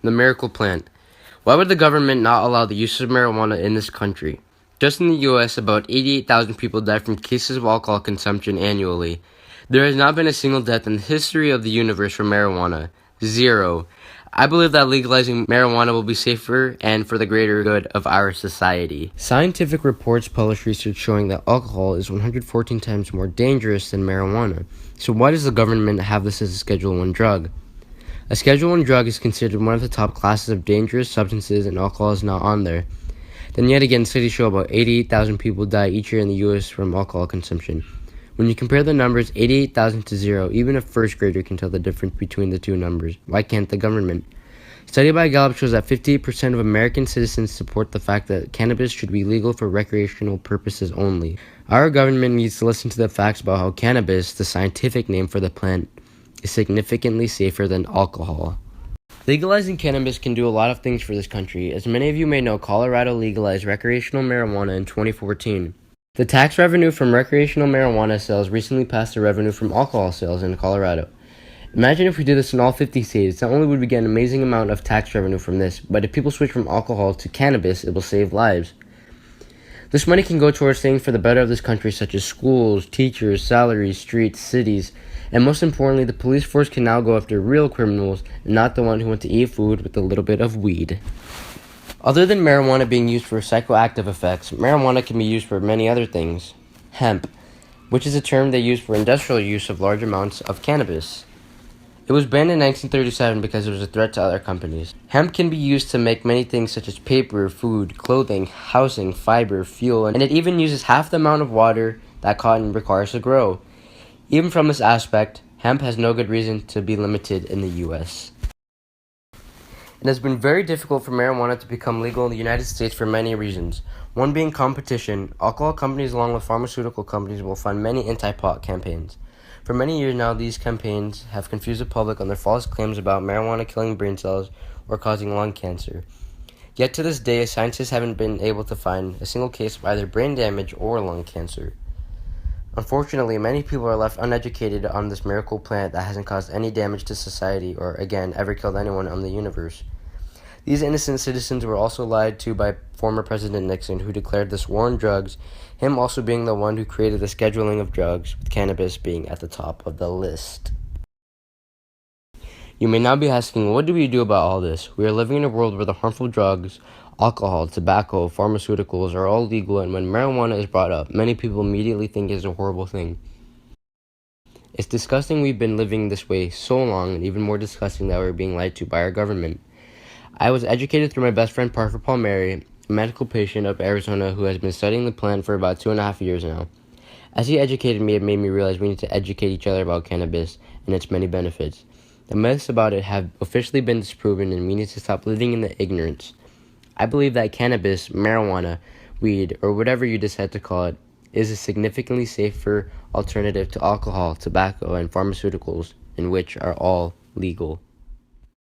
The miracle plant. Why would the government not allow the use of marijuana in this country? Just in the US, about 88,000 people die from cases of alcohol consumption annually. There has not been a single death in the history of the universe from marijuana. Zero. I believe that legalizing marijuana will be safer and for the greater good of our society. Scientific reports publish research showing that alcohol is 114 times more dangerous than marijuana. So why does the government have this as a Schedule 1 drug? A Schedule 1 drug is considered one of the top classes of dangerous substances, and alcohol is not on there. Then yet again, studies show about 88,000 people die each year in the U.S. from alcohol consumption. When you compare the numbers 88,000 to 0, even a first grader can tell the difference between the two numbers. Why can't the government? A study by Gallup shows that 58% of American citizens support the fact that cannabis should be legal for recreational purposes only. Our government needs to listen to the facts about how cannabis, the scientific name for the plant, is significantly safer than alcohol. Legalizing cannabis can do a lot of things for this country. As many of you may know, Colorado legalized recreational marijuana in 2014. The tax revenue from recreational marijuana sales recently passed the revenue from alcohol sales in Colorado. Imagine if we did this in all 50 states. Not only would we get an amazing amount of tax revenue from this, but if people switch from alcohol to cannabis, it will save lives. This money can go towards things for the better of this country, such as schools, teachers, salaries, streets, cities, and most importantly, the police force can now go after real criminals and not the one who want to eat food with a little bit of weed. Other than marijuana being used for psychoactive effects, marijuana can be used for many other things. Hemp, which is a term they use for industrial use of large amounts of cannabis. It was banned in 1937 because it was a threat to other companies. Hemp can be used to make many things such as paper, food, clothing, housing, fiber, fuel, and it even uses half the amount of water that cotton requires to grow. Even from this aspect, hemp has no good reason to be limited in the US. It has been very difficult for marijuana to become legal in the United States for many reasons. One being competition. Alcohol companies along with pharmaceutical companies will fund many anti-pot campaigns. For many years now, these campaigns have confused the public on their false claims about marijuana killing brain cells or causing lung cancer. Yet to this day, scientists haven't been able to find a single case of either brain damage or lung cancer. Unfortunately, many people are left uneducated on this miracle plant that hasn't caused any damage to society or, again, ever killed anyone in the universe. These innocent citizens were also lied to by former President Nixon, who declared this war on drugs, him also being the one who created the scheduling of drugs, with cannabis being at the top of the list. You may now be asking, what do we do about all this? We are living in a world where the harmful drugs, alcohol, tobacco, pharmaceuticals are all legal, and when marijuana is brought up, many people immediately think it's a horrible thing. It's disgusting we've been living this way so long, and even more disgusting that we're being lied to by our government. I was educated through my best friend Parker Palmieri, a medical patient of Arizona who has been studying the plant for about 2.5 years now. As he educated me, it made me realize we need to educate each other about cannabis and its many benefits. The myths about it have officially been disproven, and we need to stop living in the ignorance. I believe that cannabis, marijuana, weed, or whatever you decide to call it, is a significantly safer alternative to alcohol, tobacco, and pharmaceuticals, in which are all legal.